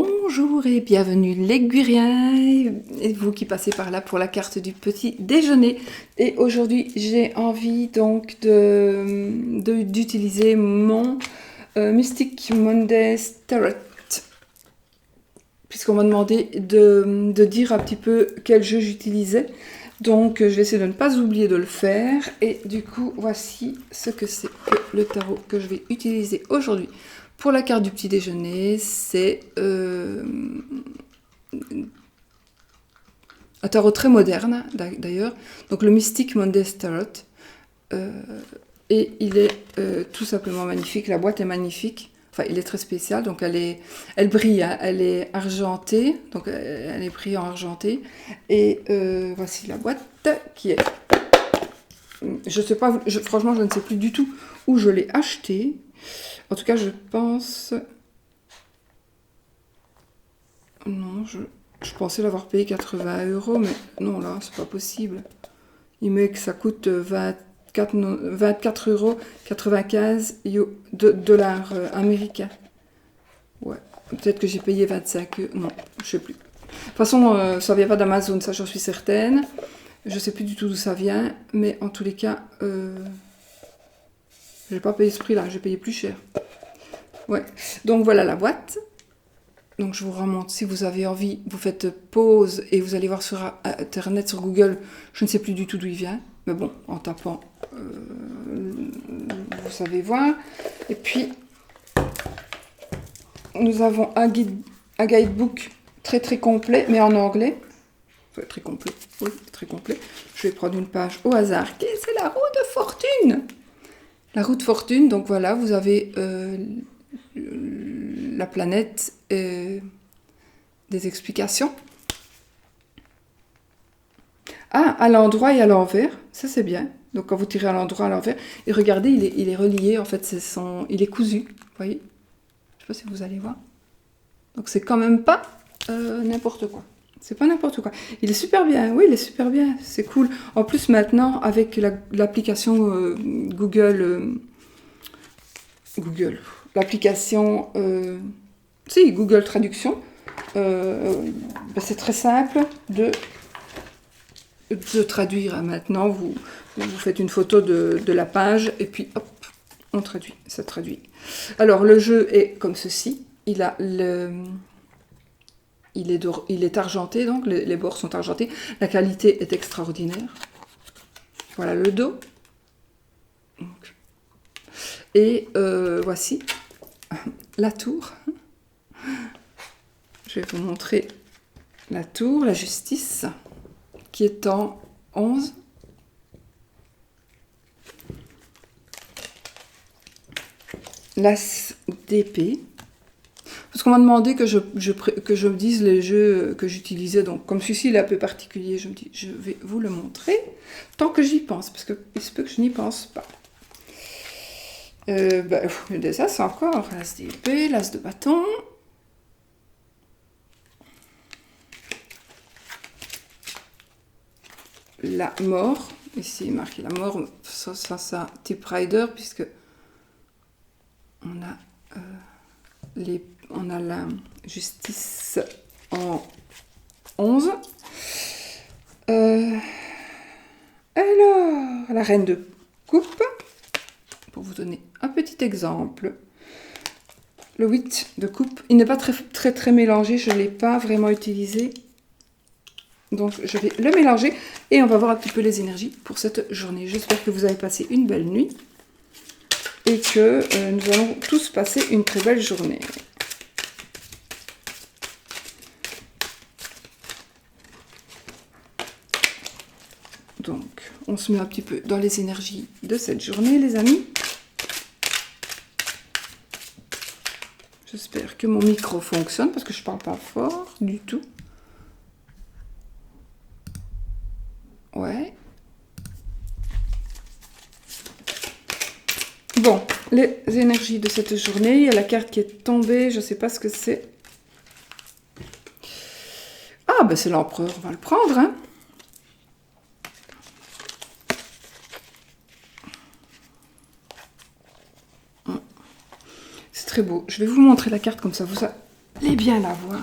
Bonjour et bienvenue les Liguriens, et vous qui passez par là pour la carte du petit déjeuner. Et aujourd'hui j'ai envie donc d'utiliser mon Mystic Monday Tarot, puisqu'on m'a demandé de dire un petit peu quel jeu j'utilisais. Donc je vais essayer de ne pas oublier de le faire. Et du coup voici ce que c'est que le tarot que je vais utiliser aujourd'hui. Pour la carte du petit déjeuner, c'est un tarot très moderne d'ailleurs, donc le Mystic Monday Tarot. Et il est tout simplement magnifique, la boîte est magnifique, enfin il est très spécial, donc elle brille, hein, elle est argentée, donc elle est brillant argenté. Et voici la boîte qui est... Je sais pas, franchement je ne sais plus du tout où je l'ai achetée. En tout cas je pense... Non, je pensais l'avoir payé 80 €, mais non, là, c'est pas possible. Il met que ça coûte 24,95 € dollars américains. Ouais, peut-être que j'ai payé 25 €. Non, je sais plus. De toute façon, ça vient pas d'Amazon, ça j'en suis certaine. Je sais plus du tout d'où ça vient, mais en tous les cas, j'ai pas payé ce prix-là, j'ai payé plus cher. Ouais, donc voilà la boîte. Donc je vous remonte, si vous avez envie, vous faites pause et vous allez voir sur internet, sur Google, je ne sais plus du tout d'où il vient, mais bon, en tapant, vous savez voir. Et puis, nous avons un guidebook très très complet, mais en anglais. Enfin, très complet, oui, très complet. Je vais prendre une page au hasard, c'est la roue de fortune. La roue de fortune, donc voilà, vous avez la planète... des explications. Ah, à l'endroit et à l'envers, ça c'est bien. Donc quand vous tirez à l'endroit, à l'envers, et regardez, il est relié, en fait, il est cousu, vous voyez. Je sais pas si vous allez voir. Donc c'est quand même pas n'importe quoi. C'est pas n'importe quoi. Il est super bien, oui, il est super bien, c'est cool. En plus maintenant, avec l'application Google, l'application, si, Google Traduction, c'est très simple de traduire. Maintenant, vous faites une photo de la page et puis hop, on traduit, ça traduit. Alors le jeu est comme ceci, il est argenté, donc les bords sont argentés, la qualité est extraordinaire. Voilà le dos. Donc. Et voici la tour. Je vais vous montrer la tour, la justice, qui est en 11. L'as d'épée. Parce qu'on m'a demandé que je me dise les jeux que j'utilisais. Donc, comme celui-ci il est un peu particulier, je me dis, je vais vous le montrer tant que j'y pense, parce qu'il se peut que je n'y pense pas. Des as encore. L'as d'épée, l'as de bâton. La mort. Ici, marqué la mort. Ça, type rider, puisque on a la justice en 11. Alors, la reine de coupe, pour vous donner un petit exemple. Le 8 de coupe, il n'est pas très mélangé, je ne l'ai pas vraiment utilisé. Donc je vais le mélanger et on va voir un petit peu les énergies pour cette journée. J'espère que vous avez passé une belle nuit et que nous allons tous passer une très belle journée. Donc, on se met un petit peu dans les énergies de cette journée, les amis. J'espère que mon micro fonctionne parce que je ne parle pas fort du tout. Ouais. Bon, les énergies de cette journée. Il y a la carte qui est tombée. Je ne sais pas ce que c'est. Ah, ben c'est l'empereur. On va le prendre, hein. C'est très beau. Je vais vous montrer la carte comme ça. allez bien la voir.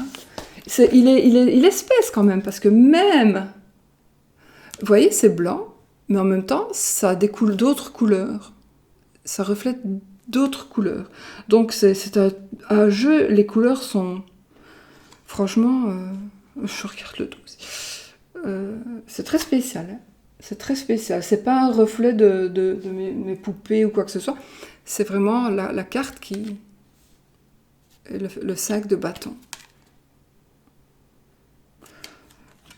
Il est espèce quand même, parce que même, vous voyez, c'est blanc, mais en même temps, ça découle d'autres couleurs. Ça reflète d'autres couleurs. Donc c'est un jeu, les couleurs sont... Franchement, je regarde le dos aussi. C'est très spécial, hein. C'est très spécial. C'est pas un reflet de mes poupées ou quoi que ce soit. C'est vraiment la carte qui... Le 5 de bâton.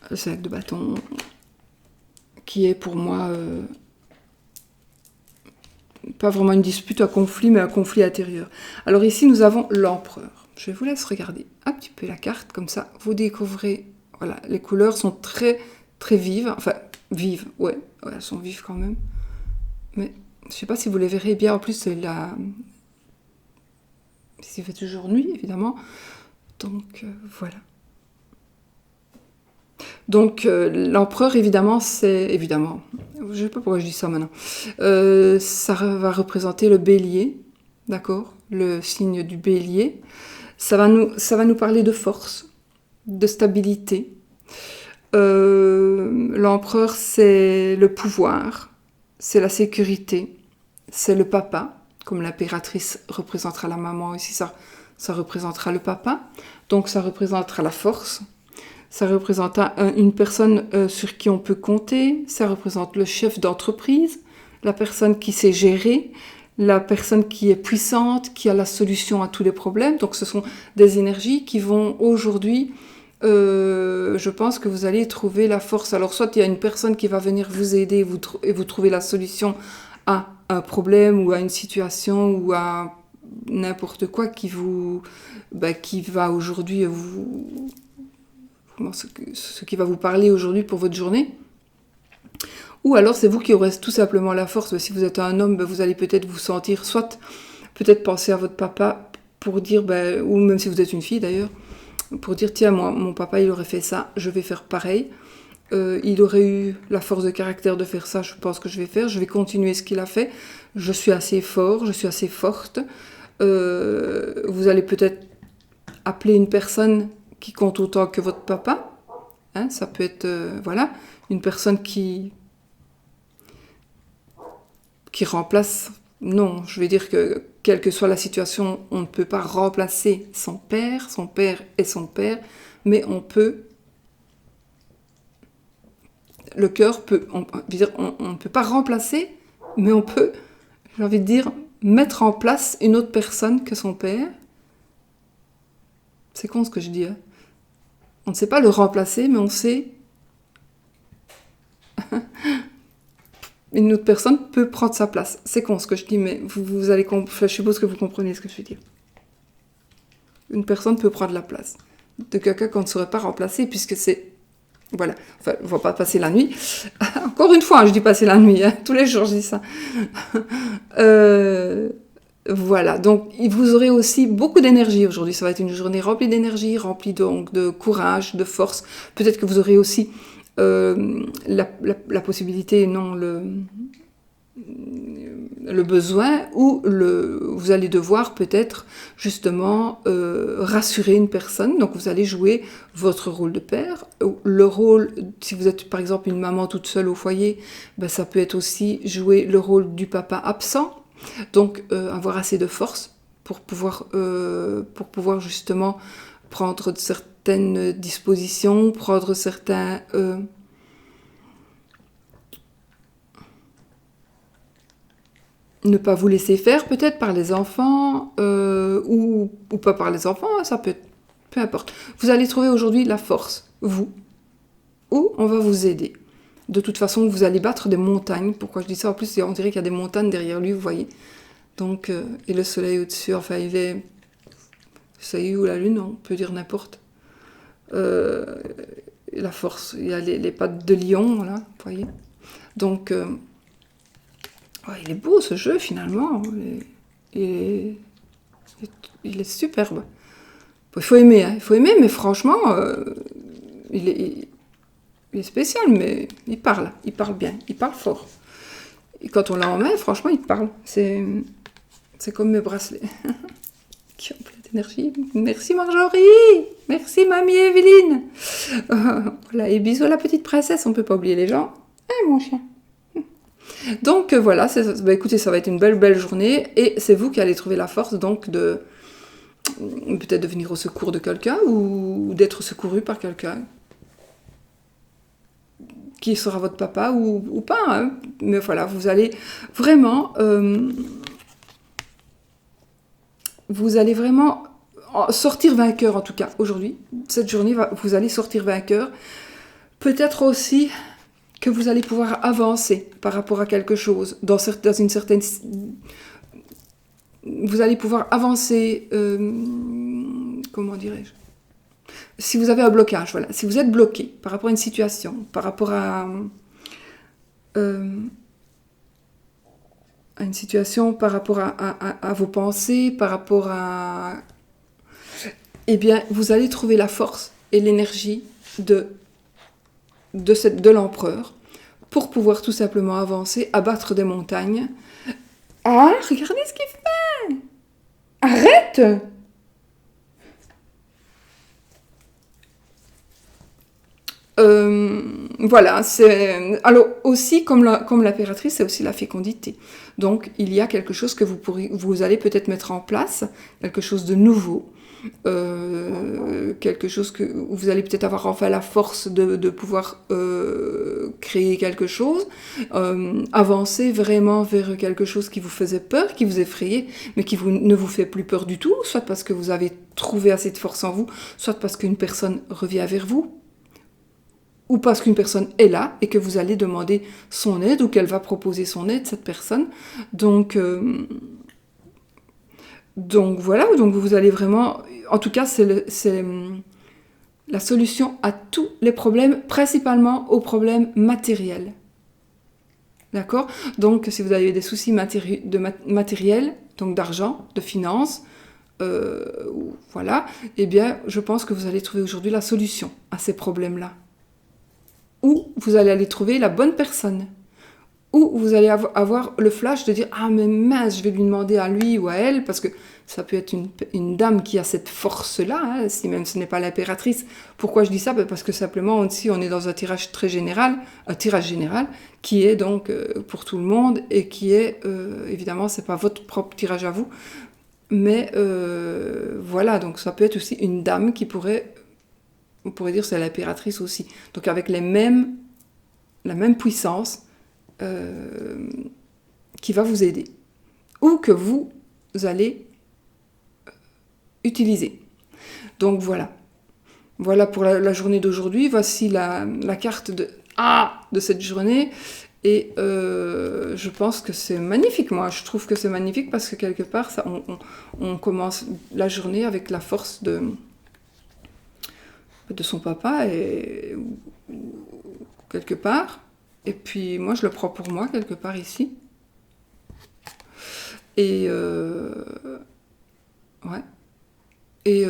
Le 5 de bâton qui est pour moi pas vraiment une dispute, un conflit, mais un conflit intérieur. Alors ici, nous avons l'empereur. Je vous laisse regarder un petit peu la carte, comme ça, vous découvrez... Voilà, les couleurs sont très, très vives. Enfin, vives, ouais, elles sont vives quand même. Mais je sais pas si vous les verrez bien. En plus, c'est la... Il fait toujours nuit, évidemment. Donc, voilà. Donc, l'empereur, évidemment, c'est... Évidemment, je sais pas pourquoi je dis ça maintenant. Ça va représenter le bélier, d'accord? Le signe du bélier. Ça va nous parler de force, de stabilité. L'empereur, c'est le pouvoir, c'est la sécurité, c'est le papa. Comme l'impératrice représentera la maman ici, ça représentera le papa. Donc, ça représentera la force. Ça représente une personne sur qui on peut compter. Ça représente le chef d'entreprise, la personne qui sait gérer, la personne qui est puissante, qui a la solution à tous les problèmes. Donc ce sont des énergies qui vont aujourd'hui, je pense que vous allez trouver la force. Alors soit il y a une personne qui va venir vous aider et vous trouver la solution à un problème ou à une situation ou à n'importe quoi qui va aujourd'hui ce qui va vous parler aujourd'hui pour votre journée. Ou alors c'est vous qui aurez tout simplement la force. Si vous êtes un homme, vous allez peut-être vous sentir, soit peut-être penser à votre papa pour dire, ou même si vous êtes une fille d'ailleurs, pour dire tiens, moi, mon papa il aurait fait ça, je vais faire pareil. Il aurait eu la force de caractère de faire ça, je pense que je vais continuer ce qu'il a fait. Je suis assez fort, je suis assez forte. Vous allez peut-être appeler une personne qui compte autant que votre papa. Hein, ça peut être voilà, une personne qui remplace. Non, je vais dire que quelle que soit la situation, on ne peut pas remplacer son père est son père, mais on peut. Le cœur peut. On ne peut pas remplacer, mais on peut, j'ai envie de dire, mettre en place une autre personne que son père. C'est con ce que je dis, hein. On ne sait pas le remplacer, mais on sait... Une autre personne peut prendre sa place. C'est con ce que je dis, mais vous allez je suppose que vous comprenez ce que je veux dire. Une personne peut prendre la place de quelqu'un qu'on ne saurait pas remplacer, puisque c'est... Voilà. Enfin, on ne va pas passer la nuit. Encore une fois, hein, je dis passer la nuit. Hein. Tous les jours, je dis ça. Voilà, donc vous aurez aussi beaucoup d'énergie aujourd'hui. Ça va être une journée remplie d'énergie, remplie donc de courage, de force. Peut-être que vous aurez aussi la possibilité, non, le besoin, ou vous allez devoir peut-être justement rassurer une personne. Donc vous allez jouer votre rôle de père. Le rôle, si vous êtes par exemple une maman toute seule au foyer, ça peut être aussi jouer le rôle du papa absent. Donc avoir assez de force pour pouvoir justement prendre certaines dispositions, prendre certains... ne pas vous laisser faire peut-être par les enfants, ou pas par les enfants, hein, ça peut être... Peu importe. Vous allez trouver aujourd'hui la force, vous, ou on va vous aider. De toute façon, vous allez battre des montagnes. Pourquoi je dis ça? En plus, on dirait qu'il y a des montagnes derrière lui, vous voyez. Donc, et le soleil au-dessus, enfin, il est... Ça y est, ou la lune, on peut dire n'importe. La force, il y a les pattes de lion, là, vous voyez. Donc, il est beau, ce jeu, finalement. Il est superbe. Il faut aimer, hein. Il faut aimer, mais franchement, il est spécial, mais il parle bien, il parle fort. Et quand on l'a en main, franchement, il parle. C'est comme mes bracelets. qui est en pleine énergie. Merci Marjorie, merci mamie Evelyne. Voilà, et bisous à la petite princesse, on peut pas oublier les gens. Ah mon chien. Donc voilà, bah, écoutez, ça va être une belle journée et c'est vous qui allez trouver la force donc de peut-être de venir au secours de quelqu'un ou d'être secouru par quelqu'un qui sera votre papa ou pas, hein. Mais voilà, vous allez vraiment sortir vainqueur en tout cas aujourd'hui. Cette journée, vous allez sortir vainqueur. Peut-être aussi que vous allez pouvoir avancer par rapport à quelque chose, dans une certaine... Vous allez pouvoir avancer, comment dirais-je ? Si vous avez un blocage, voilà. Si vous êtes bloqué par rapport à une situation, par rapport à une situation, par rapport à vos pensées, par rapport à... Eh bien, vous allez trouver la force et l'énergie de l'empereur pour pouvoir tout simplement avancer, abattre des montagnes. Ah, regardez ce qu'il fait! Arrête! Voilà, alors aussi comme l'impératrice, c'est aussi la fécondité. Donc il y a quelque chose que vous allez peut-être mettre en place, quelque chose de nouveau, quelque chose où vous allez peut-être avoir enfin la force de pouvoir créer quelque chose, avancer vraiment vers quelque chose qui vous faisait peur, qui vous effrayait, mais qui ne vous fait plus peur du tout, soit parce que vous avez trouvé assez de force en vous, soit parce qu'une personne revient vers vous, ou parce qu'une personne est là et que vous allez demander son aide ou qu'elle va proposer son aide, cette personne. Donc voilà, donc vous allez vraiment... En tout cas, c'est la solution à tous les problèmes, principalement aux problèmes matériels. D'accord ? Donc, si vous avez des soucis matériels, donc d'argent, de finances, voilà, eh bien, je pense que vous allez trouver aujourd'hui la solution à ces problèmes-là. Ou vous allez aller trouver la bonne personne. Ou vous allez avoir le flash de dire « Ah, mais mince, je vais lui demander à lui ou à elle », parce que ça peut être une dame qui a cette force-là, hein, si même ce n'est pas l'impératrice. Pourquoi je dis ça ? Parce que simplement, aussi, on est dans un tirage très général, qui est donc pour tout le monde, et qui est, évidemment, c'est pas votre propre tirage à vous, mais voilà, donc ça peut être aussi une dame qui pourrait... On pourrait dire que c'est l'impératrice aussi. Donc avec la même puissance qui va vous aider. Ou que vous allez utiliser. Donc voilà. Voilà pour la journée d'aujourd'hui. Voici la carte de cette journée. Et je pense que c'est magnifique. Moi, je trouve que c'est magnifique parce que quelque part, on commence la journée avec la force de son papa et quelque part, et puis moi je le prends pour moi quelque part ici, et ouais, et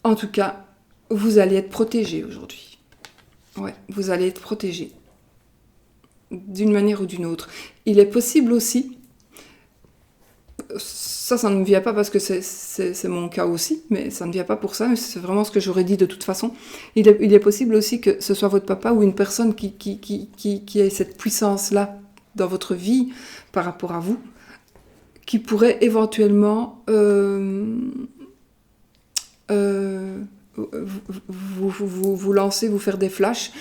en tout cas vous allez être protégé aujourd'hui. Ouais, vous allez être protégé d'une manière ou d'une autre. Il est possible aussi, ça ne me vient pas parce que c'est mon cas aussi, mais ça ne vient pas pour ça, mais c'est vraiment ce que j'aurais dit de toute façon. Il est possible aussi que ce soit votre papa ou une personne qui ait cette puissance-là dans votre vie par rapport à vous, qui pourrait éventuellement vous lancer, vous faire des flashs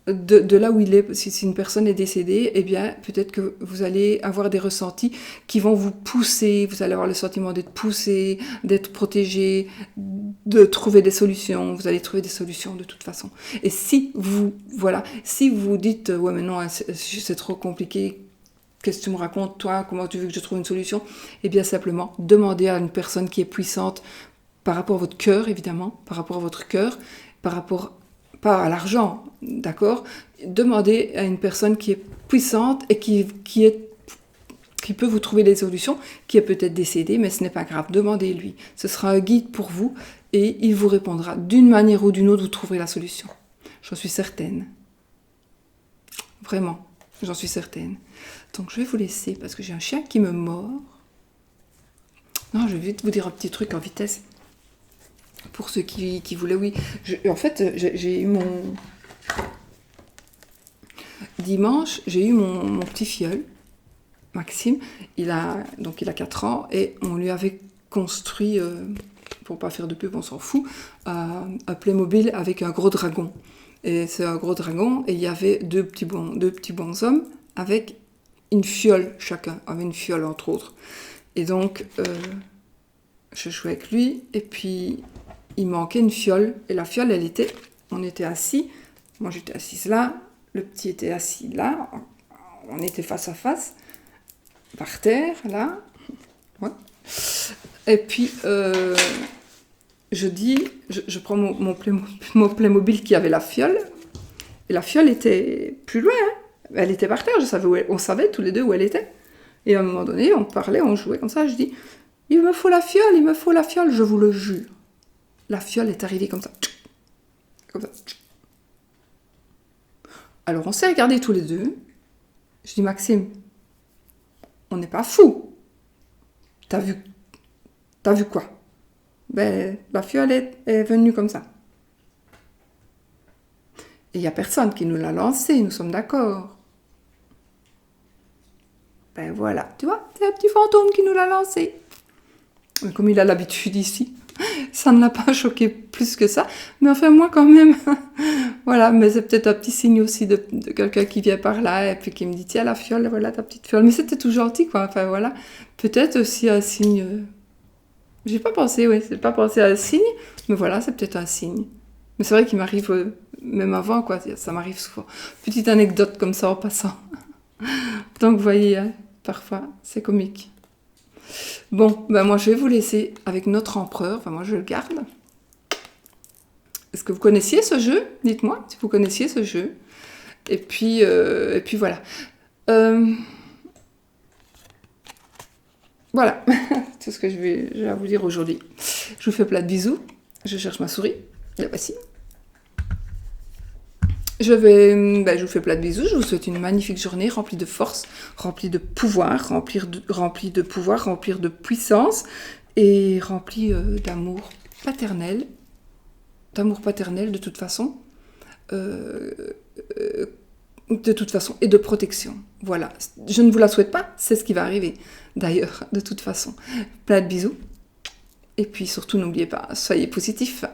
de là où il est. Si une personne est décédée, eh bien, peut-être que vous allez avoir des ressentis qui vont vous pousser, vous allez avoir le sentiment d'être poussé, d'être protégé, de trouver des solutions. Vous allez trouver des solutions de toute façon. Et si vous dites « Ouais, mais non, c'est trop compliqué, qu'est-ce que tu me racontes, toi, comment tu veux que je trouve une solution ?» Eh bien, simplement, demandez à une personne qui est puissante par rapport à votre cœur, évidemment, par rapport à votre cœur, par rapport pas à l'argent, d'accord ? Demandez à une personne qui est puissante et qui peut vous trouver des solutions, qui est peut-être décédée, mais ce n'est pas grave, demandez-lui. Ce sera un guide pour vous et il vous répondra. D'une manière ou d'une autre, vous trouverez la solution. J'en suis certaine. Vraiment. J'en suis certaine. Donc je vais vous laisser parce que j'ai un chien qui me mord. Non, je vais vite vous dire un petit truc en vitesse. Pour ceux qui voulaient, oui. En fait, j'ai eu mon... Dimanche, j'ai eu mon petit filleul, Maxime. Il a 4 ans et on lui avait construit, pour pas faire de pub, on s'en fout, un Playmobil avec un gros dragon. Et c'est un gros dragon et il y avait deux petits bonshommes avec une fiole chacun, avec une fiole entre autres. Et donc, je jouais avec lui et puis il manquait une fiole. Et la fiole, on était assis, moi j'étais assise là, le petit était assis là, on était face à face, par terre, là. Ouais. Et puis, je prends mon Playmobil qui avait la fiole, et la fiole était plus loin, hein. Elle était par terre, on savait tous les deux où elle était. Et à un moment donné, on parlait, on jouait comme ça, je dis, il me faut la fiole, je vous le jure. La fiole est arrivée comme ça. Comme ça. Alors on s'est regardés tous les deux. Je dis, Maxime, on n'est pas fou. T'as vu quoi? Ben, la fiole est venue comme ça. Et il n'y a personne qui nous l'a lancée, nous sommes d'accord. Ben voilà, tu vois, c'est un petit fantôme qui nous l'a lancée. Mais comme il a l'habitude ici, ça ne l'a pas choqué plus que ça. Mais enfin, moi quand même, voilà, mais c'est peut-être un petit signe aussi de quelqu'un qui vient par là et puis qui me dit, tiens, la fiole, voilà ta petite fiole. Mais c'était tout gentil, quoi. Enfin, voilà. Peut-être aussi un signe... J'ai pas pensé à un signe, mais voilà, c'est peut-être un signe. Mais c'est vrai qu'il m'arrive, même avant, quoi, ça m'arrive souvent. Petite anecdote comme ça en passant. Donc, vous voyez, hein, parfois, c'est comique. Bon, ben moi, je vais vous laisser avec notre empereur. Enfin, moi, je le garde. Est-ce que vous connaissiez ce jeu? Dites-moi si vous connaissiez ce jeu. Et puis voilà. Voilà, tout ce que je vais à vous dire aujourd'hui. Je vous fais plein de bisous. Je cherche ma souris. La voici. Je vous fais plein de bisous. Je vous souhaite une magnifique journée remplie de force, remplie de pouvoir, remplie de puissance et remplie d'amour paternel. D'amour paternel de toute façon. Et de protection. Voilà. Je ne vous la souhaite pas, c'est ce qui va arriver. D'ailleurs, de toute façon. Plein de bisous. Et puis surtout, n'oubliez pas, soyez positifs.